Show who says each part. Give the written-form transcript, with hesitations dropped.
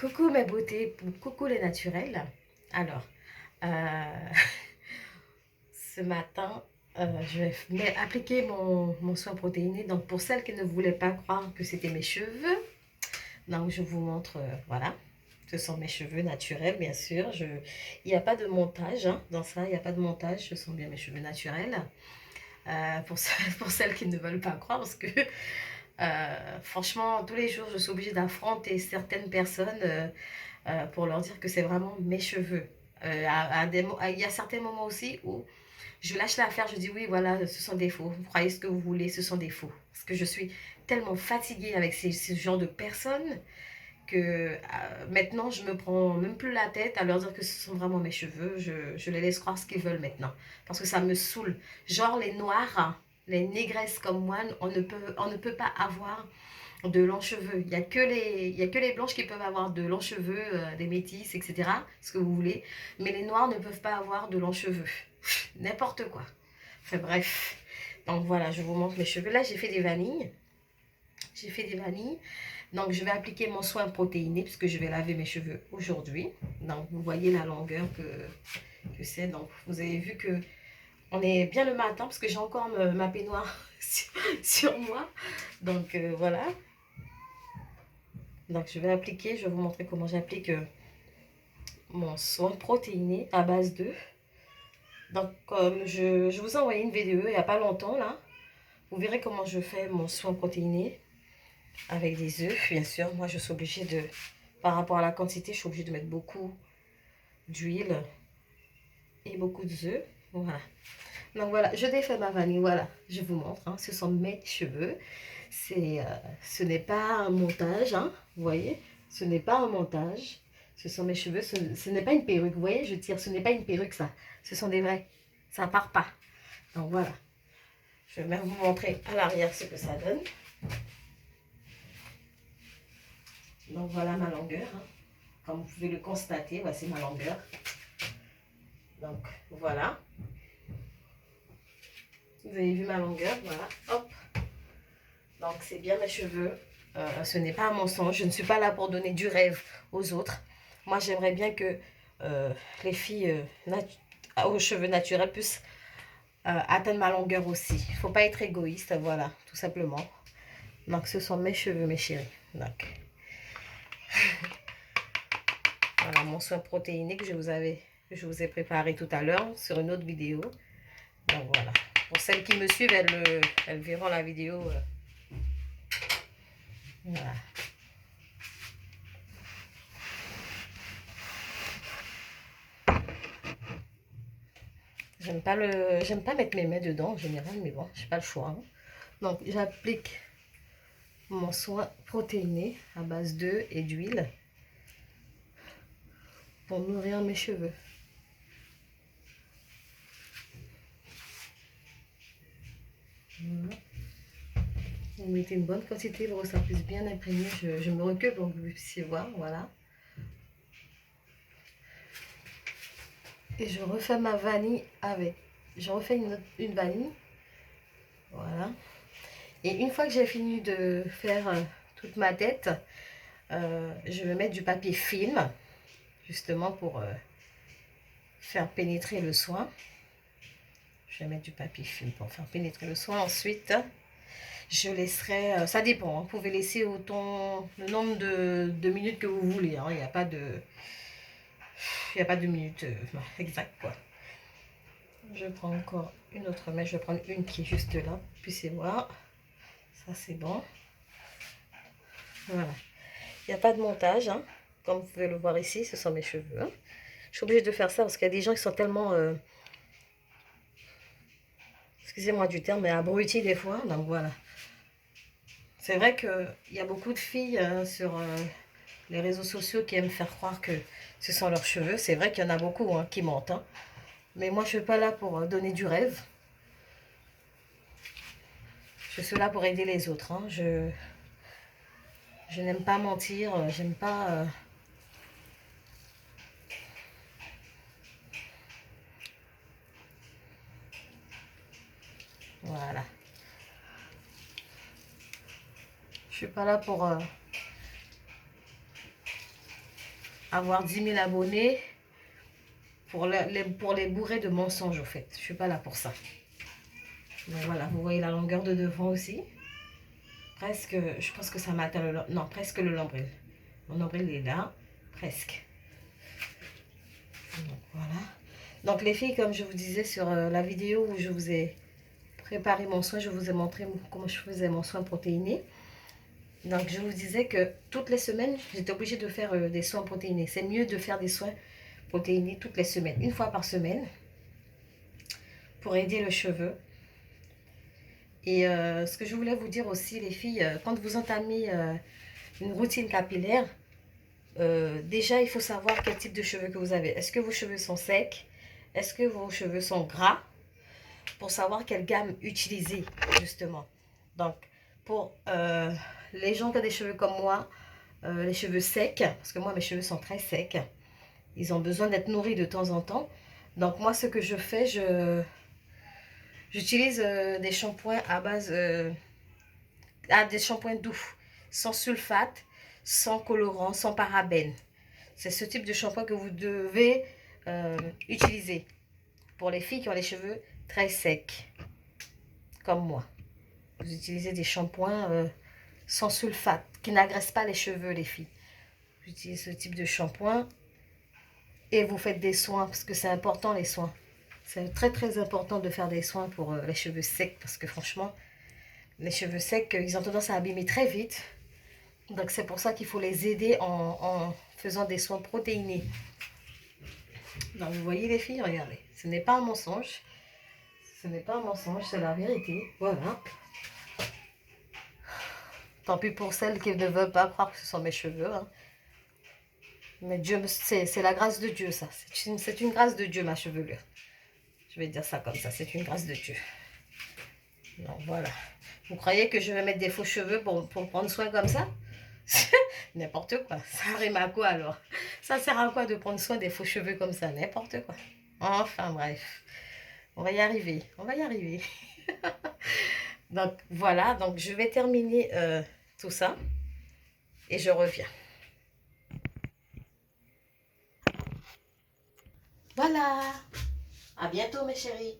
Speaker 1: Coucou mes beautés, coucou les naturels. Alors, euh, ce matin, je vais appliquer mon soin protéiné. Donc, pour celles qui ne voulaient pas croire que c'était mes cheveux, donc je vous montre, voilà. Ce sont mes cheveux naturels, bien sûr. Il n'y a pas de montage hein, dans ça, il n'y a pas de montage. Ce sont bien mes cheveux naturels. Pour celles qui ne veulent pas croire, parce que franchement, tous les jours, je suis obligée d'affronter certaines personnes pour leur dire que c'est vraiment mes cheveux. Il y a certains moments aussi où je lâche l'affaire, je dis oui, voilà, ce sont des faux. Vous croyez ce que vous voulez, ce sont des faux. Parce que je suis tellement fatiguée avec ce genre de personnes que maintenant, je me prends même plus la tête à leur dire que ce sont vraiment mes cheveux. Je les laisse croire ce qu'ils veulent maintenant. Parce que ça me saoule. Genre les noirs, les négresses comme moi, on ne peut pas avoir de longs cheveux. Il y a que les blanches qui peuvent avoir de longs cheveux, des métisses, etc. Ce que vous voulez. Mais les noirs ne peuvent pas avoir de longs cheveux. N'importe quoi. Enfin bref. Donc voilà, je vous montre mes cheveux. Là, j'ai fait des vanilles. J'ai fait des vanilles. Donc je vais appliquer mon soin protéiné puisque je vais laver mes cheveux aujourd'hui. Donc vous voyez la longueur que c'est. Donc vous avez vu que on est bien le matin parce que j'ai encore ma peignoir sur moi. Donc voilà. Donc je vais appliquer, je vais vous montrer comment j'applique mon soin protéiné à base d'œufs. Donc comme je vous ai envoyé une vidéo il n'y a pas longtemps là, vous verrez comment je fais mon soin protéiné avec des œufs. Bien sûr, moi je suis obligée de, par rapport à la quantité, je suis obligée de mettre beaucoup d'huile et beaucoup d'œufs. Voilà. Donc voilà, je défais ma vanille, voilà, je vous montre, hein, ce sont mes cheveux. Ce n'est pas un montage, hein, vous voyez, ce n'est pas un montage. Ce sont mes cheveux, ce n'est pas une perruque, vous voyez, je tire, ce n'est pas une perruque ça, ce sont des vrais, ça part pas. Donc voilà, je vais même vous montrer à l'arrière ce que ça donne. Donc voilà ma longueur, hein. Comme vous pouvez le constater, voici ma longueur. Donc voilà, vous avez vu ma longueur, voilà, hop. Donc c'est bien mes cheveux, ce n'est pas un mensonge, je ne suis pas là pour donner du rêve aux autres. Moi j'aimerais bien que les filles aux cheveux naturels puissent atteindre ma longueur aussi. Il ne faut pas être égoïste, voilà, tout simplement. Donc ce sont mes cheveux mes chéris. Donc voilà mon soin protéiné que je vous ai préparé tout à l'heure sur une autre vidéo. Donc voilà, pour celles qui me suivent, elles verront la vidéo. Voilà. J'aime pas mettre mes mains dedans en général, mais bon, j'ai pas le choix, hein. Donc, j'applique mon soin protéiné à base d'œufs et d'huile pour nourrir mes cheveux. Voilà. Vous mettez une bonne quantité pour que ça puisse bien imprégner. Je me recule pour que vous puissiez voir, voilà. Et je refais ma vanille avec. Je refais une vanille, voilà. Et une fois que j'ai fini de faire toute ma tête, je vais mettre du papier film, justement pour faire pénétrer le soin. Je vais mettre du papier film pour faire pénétrer le soin. Ensuite, je laisserai, ça dépend, hein, vous pouvez laisser autant le nombre de minutes que vous voulez, hein, il n'y a pas de, minutes exact quoi. Je prends encore une autre mèche, je vais prendre une qui est juste là, puis c'est voir, ça c'est bon. Voilà, il n'y a pas de montage, hein. Comme vous pouvez le voir ici, ce sont mes cheveux, hein. Je suis obligée de faire ça parce qu'il y a des gens qui sont tellement, excusez-moi du terme, mais abrutis des fois, donc voilà. C'est vrai qu'il y a beaucoup de filles sur les réseaux sociaux qui aiment faire croire que ce sont leurs cheveux. C'est vrai qu'il y en a beaucoup hein, qui mentent, hein. Mais moi, je ne suis pas là pour donner du rêve. Je suis là pour aider les autres, hein. Je n'aime pas mentir, j'aime pas... Voilà. Je suis pas là pour avoir 10 000 abonnés pour les bourrer de mensonges, au fait. Je suis pas là pour ça. Donc voilà, vous voyez la longueur de devant aussi. Presque, je pense que ça m'atteint non, presque le nombril. Mon nombril est là, presque. Donc voilà. Donc les filles, comme je vous disais sur la vidéo où je vous ai préparé mon soin, je vous ai montré comment je faisais mon soin protéiné. Donc je vous disais que toutes les semaines, j'étais obligée de faire des soins protéinés. C'est mieux de faire des soins protéinés toutes les semaines, une fois par semaine, pour aider le cheveu. Et ce que je voulais vous dire aussi, les filles, quand vous entamez une routine capillaire, déjà il faut savoir quel type de cheveux que vous avez. Est-ce que vos cheveux sont secs? Est-ce que vos cheveux sont gras? Pour savoir quelle gamme utiliser, justement. Donc, pour les gens qui ont des cheveux comme moi, les cheveux secs, parce que moi mes cheveux sont très secs, ils ont besoin d'être nourris de temps en temps. Donc moi ce que je fais, j'utilise des shampoings à base, des shampoings doux, sans sulfate, sans colorant, sans parabènes. C'est ce type de shampoing que vous devez utiliser pour les filles qui ont les cheveux très secs, comme moi. Vous utilisez des shampoings sans sulfate, qui n'agressent pas les cheveux, les filles. J'utilise ce type de shampoing et vous faites des soins, parce que c'est important les soins. C'est très très important de faire des soins pour les cheveux secs, parce que franchement, les cheveux secs, ils ont tendance à abîmer très vite. Donc c'est pour ça qu'il faut les aider en faisant des soins protéinés. Donc vous voyez les filles, regardez, ce n'est pas un mensonge. Ce n'est pas un mensonge, c'est la vérité. Voilà. Tant pis pour celles qui ne veulent pas croire que ce sont mes cheveux. Hein. Mais Dieu, c'est la grâce de Dieu, ça. C'est une grâce de Dieu, ma chevelure. Je vais dire ça comme ça, c'est une grâce de Dieu. Donc voilà. Vous croyez que je vais mettre des faux cheveux pour prendre soin comme ça? N'importe quoi. Ça rime à quoi alors? Ça sert à quoi de prendre soin des faux cheveux comme ça? N'importe quoi. Enfin bref. On va y arriver. On va y arriver. Donc voilà. Donc je vais terminer tout ça. Et je reviens. Voilà. À bientôt mes chéris.